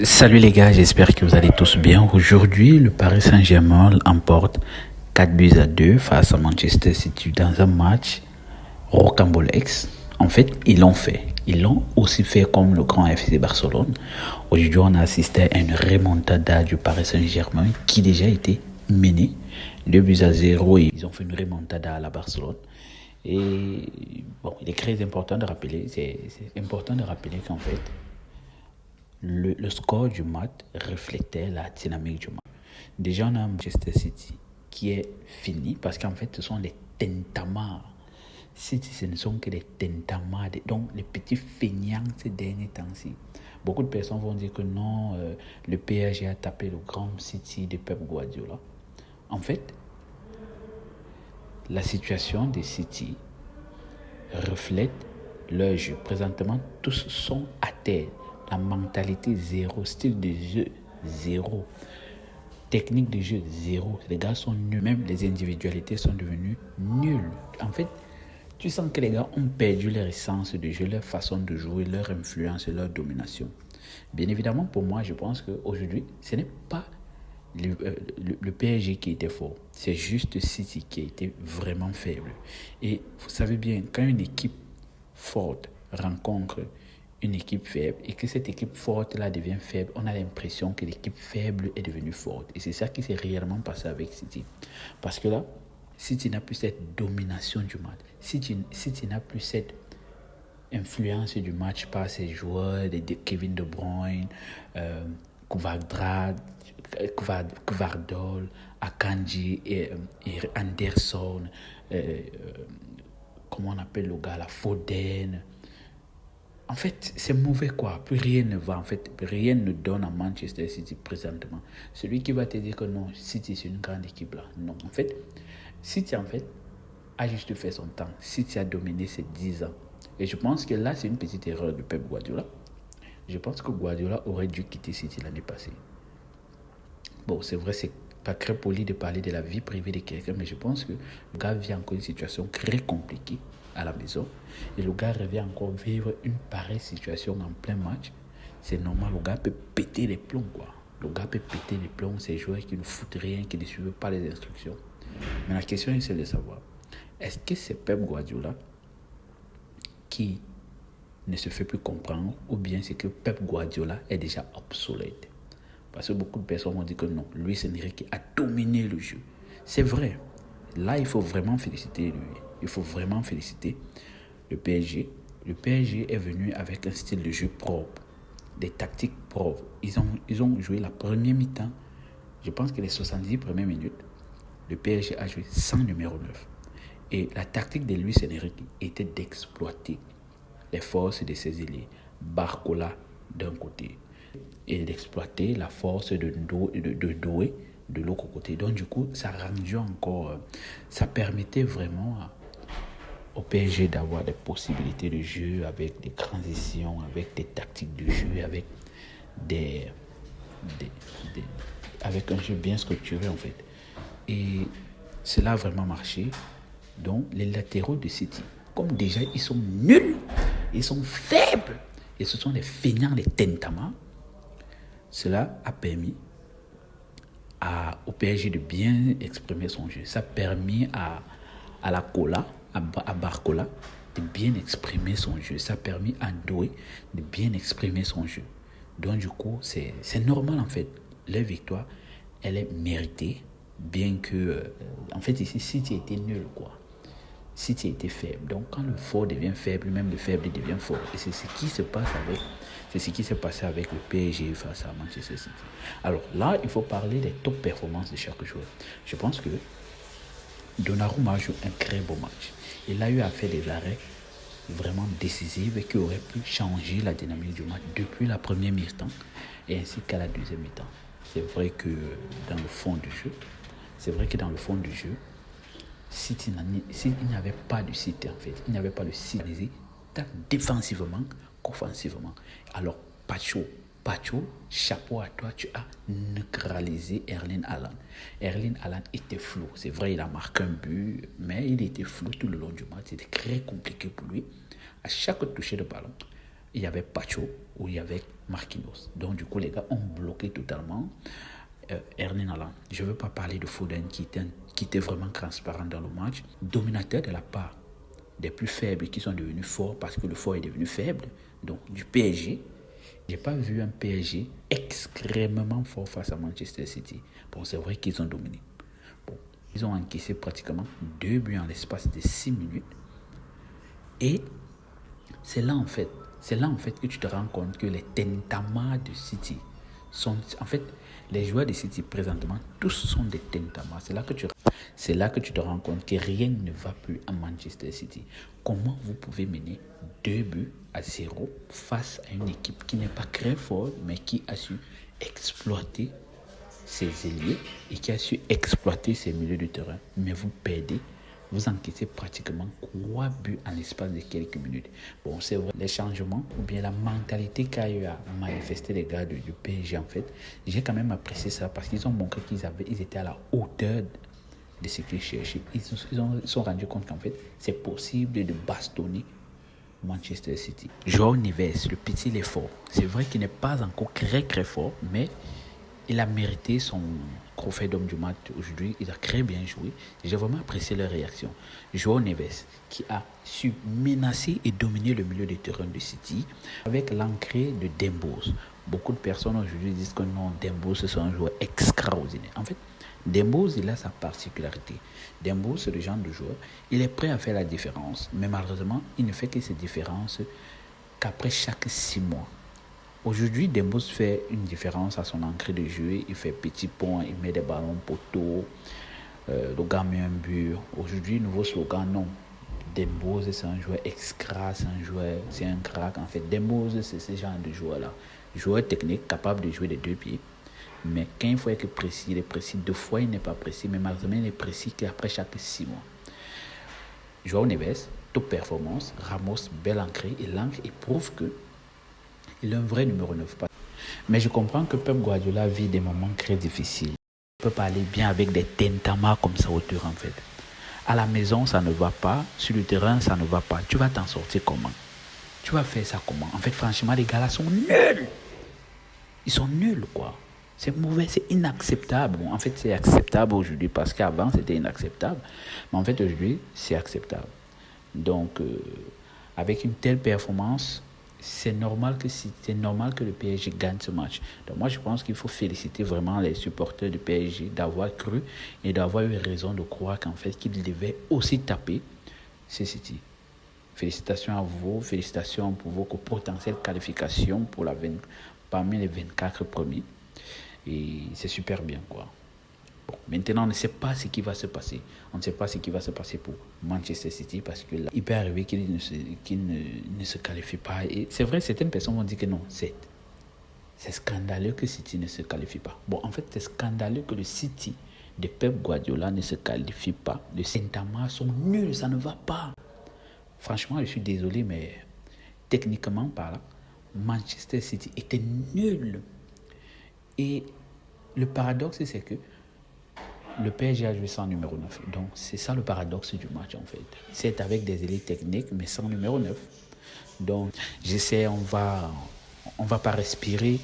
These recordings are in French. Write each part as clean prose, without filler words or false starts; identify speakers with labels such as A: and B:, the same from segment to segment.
A: Salut les gars, j'espère que vous allez tous bien. Aujourd'hui, le Paris Saint-Germain emporte 4 buts à 2 face à Manchester City dans un match rocambolesque. En fait, ils l'ont fait. Ils l'ont aussi fait comme le grand FC Barcelone. Aujourd'hui, on a assisté à une remontada du Paris Saint-Germain qui déjà était mené 2 buts à 0 et ils ont fait une remontada à la Barcelone. Et bon, il est très important de rappeler, c'est important de rappeler qu'en fait, le score du match reflétait la dynamique du match. Déjà, on a Manchester City qui est fini parce qu'en fait, ce sont les tintamarres. City, ce ne sont que les tintamarres, donc les petits feignants ces derniers temps-ci. Beaucoup de personnes vont dire que non, le PSG a tapé le grand City de Pep Guardiola. En fait, la situation de City reflète leur jeu. Présentement, tous sont à terre. La mentalité zéro, style de jeu zéro, technique de jeu zéro. Les gars sont nuls. Même les individualités sont devenues nulles. En fait, tu sens que les gars ont perdu leur essence de jeu, leur façon de jouer, leur influence et leur domination. Bien évidemment, pour moi, je pense qu'aujourd'hui, ce n'est pas le PSG qui était fort. C'est juste City qui a été vraiment faible. Et vous savez bien, quand une équipe forte rencontre une équipe faible et que cette équipe forte-là devient faible, on a l'impression que l'équipe faible est devenue forte. Et c'est ça qui s'est réellement passé avec City. Parce que là, City n'a plus cette domination du match. City n'a plus cette influence du match par ses joueurs, de Kevin De Bruyne, Kvardol, Akanji, et Anderson, comment on appelle le gars, la Foden. En fait, c'est mauvais quoi. Plus rien ne va. En fait, rien ne donne à Manchester City présentement. Celui qui va te dire que non, City c'est une grande équipe là. Non, en fait, City a juste fait son temps. City a dominé ces 10 ans. Et je pense que là, c'est une petite erreur de Pep Guardiola. Je pense que Guardiola aurait dû quitter City l'année passée. Bon, c'est vrai, c'est pas très poli de parler de la vie privée de quelqu'un, mais je pense que le gars vit encore une situation très compliquée à la maison. Et le gars revient encore vivre une pareille situation en plein match. C'est normal, le gars peut péter les plombs, quoi. Le gars peut péter les plombs, ces joueurs qui ne foutent rien, qui ne suivent pas les instructions. Mais la question est celle de savoir, est-ce que c'est Pep Guardiola qui ne se fait plus comprendre ou bien c'est que Pep Guardiola est déjà obsolète? Parce que beaucoup de personnes vont dire que non, Luis Enrique a dominé le jeu. C'est vrai. Là, il faut vraiment féliciter lui. Il faut vraiment féliciter le PSG. Le PSG est venu avec un style de jeu propre, des tactiques propres. Ils ont joué la première mi-temps. Je pense que les 70 premières minutes, le PSG a joué sans numéro 9. Et la tactique de Luis Enrique était d'exploiter les forces de ses ailiers. Barcola d'un côté, et d'exploiter la force de Doué de l'autre côté. Donc du coup, ça rendait encore, ça permettait vraiment au PSG d'avoir des possibilités de jeu avec des transitions, avec des tactiques de jeu, avec des, des- avec un jeu bien structuré en fait. Et cela a vraiment marché. Donc les latéraux de City, comme déjà ils sont nuls, ils sont faibles, et ce sont les feignants, les tentamans, cela a permis au PSG de bien exprimer son jeu. Ça a permis à la Cola, à Barcola, de bien exprimer son jeu. Ça a permis à Doué de bien exprimer son jeu. Donc du coup, c'est normal en fait. La victoire, elle est méritée, bien que, en fait ici, City était nul quoi. City était faible. Donc quand le fort devient faible, même le faible devient fort. Et c'est ce qui se passe avec, c'est ce qui s'est passé avec le PSG face à Manchester City. Alors là, il faut parler des top performances de chaque joueur. Je pense que Donnarumma a joué un très beau match. Il a eu à faire des arrêts vraiment décisifs et qui auraient pu changer la dynamique du match depuis la première mi-temps et ainsi qu'à la deuxième mi-temps. C'est vrai que dans le fond du jeu, c'est vrai que dans le fond du jeu, City il n'y avait pas de City en fait. Il n'y avait pas de City tant défensivement qu'offensivement. Alors, Pacho, chapeau à toi, tu as neutralisé Erling Haaland. Erling Haaland était flou. C'est vrai, il a marqué un but, mais il était flou tout le long du match. C'était très compliqué pour lui. À chaque toucher de ballon, il y avait Pacho ou il y avait Marquinhos. Donc, du coup, les gars ont bloqué totalement Erling Haaland. Je ne veux pas parler de Foden qui était vraiment transparent dans le match. Dominateur de la part des plus faibles qui sont devenus forts parce que le fort est devenu faible. Donc, du PSG. Je n'ai pas vu un PSG extrêmement fort face à Manchester City. Bon, c'est vrai qu'ils ont dominé. Bon, ils ont encaissé pratiquement 2 buts en l'espace de 6 minutes. Et c'est là en fait que tu te rends compte que les tentamars de City sont... En fait, les joueurs de City présentement, tous sont des tentamars. C'est là que tu te rends compte que rien ne va plus à Manchester City. Comment vous pouvez mener 2-0 face à une équipe qui n'est pas très forte, mais qui a su exploiter ses ailiers et qui a su exploiter ses milieux de terrain. Mais vous perdez, vous encaissez pratiquement 3 buts en l'espace de quelques minutes. Bon, c'est vrai, les changements ou bien la mentalité qu'a eu à manifester les gars du PSG, en fait, j'ai quand même apprécié ça parce qu'ils ont montré qu'ils étaient à la hauteur de ce qu'ils cherchaient. Ils se sont rendus compte qu'en fait, c'est possible de bastonner Manchester City. João Neves, le petit, il est fort. C'est vrai qu'il n'est pas encore très très fort, mais il a mérité son trophée d'homme du match aujourd'hui. Il a très bien joué. J'ai vraiment apprécié leur réaction. João Neves, qui a su menacer et dominer le milieu de terrain de City avec l'entrée de Dembouz. Beaucoup de personnes aujourd'hui disent que non, Dembouz, c'est un joueur extraordinaire. En fait, Dembouz, il a sa particularité. Dembouz, c'est le genre de joueur, il est prêt à faire la différence, mais malheureusement, il ne fait que ces différences qu'après chaque 6 mois. Aujourd'hui, Dembouz fait une différence à son entrée de jeu. Il fait petit pont, il met des ballons poteaux, le gars met un but. Aujourd'hui, nouveau slogan, non. Dembouz, c'est un joueur extra, c'est un crack. En fait, Dembouz, c'est ce genre de joueur-là. Joueur technique, capable de jouer des 2 pieds. Mais quand il faut être précis, il est précis. 2 fois, il n'est pas précis. Mais malheureusement, il est précis qu'après chaque 6 mois. João Neves, top performance. Ramos, belle entrée. Il l'ancre et prouve que il est un vrai numéro 9. Mais je comprends que Pep Guardiola vit des moments très difficiles. Il ne peut pas aller bien avec des tentamars comme ça au terrain, en fait. À la maison, ça ne va pas. Sur le terrain, ça ne va pas. Tu vas t'en sortir comment? Tu vas faire ça comment? En fait, franchement, les gars là sont nuls. Ils sont nuls, quoi. C'est mauvais, c'est inacceptable. Bon, en fait, c'est acceptable aujourd'hui parce qu'avant, c'était inacceptable. Mais en fait, aujourd'hui, c'est acceptable. Donc, avec une telle performance, c'est normal que le PSG gagne ce match. Donc moi, je pense qu'il faut féliciter vraiment les supporters du PSG d'avoir cru et d'avoir eu raison de croire qu'en fait, qu'ils devaient aussi taper ce City. Félicitations à vous, félicitations pour vos potentielles qualifications parmi les 24 premiers. Et c'est super bien, quoi. Bon, maintenant, on ne sait pas ce qui va se passer. On ne sait pas ce qui va se passer pour Manchester City parce que là, il peut arriver qu'il ne se qualifie pas. Et c'est vrai, certaines personnes vont dire que non, c'est scandaleux que City ne se qualifie pas. Bon, en fait, c'est scandaleux que le City de Pep Guardiola ne se qualifie pas. Les Saint-Amand sont nuls, ça ne va pas. Franchement, je suis désolé, mais techniquement parlant, Manchester City était nul. Et le paradoxe, c'est que le PSG a joué sans numéro 9. Donc, c'est ça le paradoxe du match, en fait. C'est avec des élites techniques, mais sans numéro 9. Donc, on va pas respirer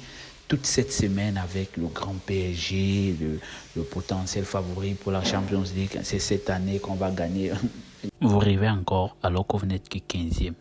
A: toute cette semaine avec le grand PSG, le potentiel favori pour la Champions League. C'est cette année qu'on va gagner. Vous rêvez encore alors que vous n'êtes que 15e.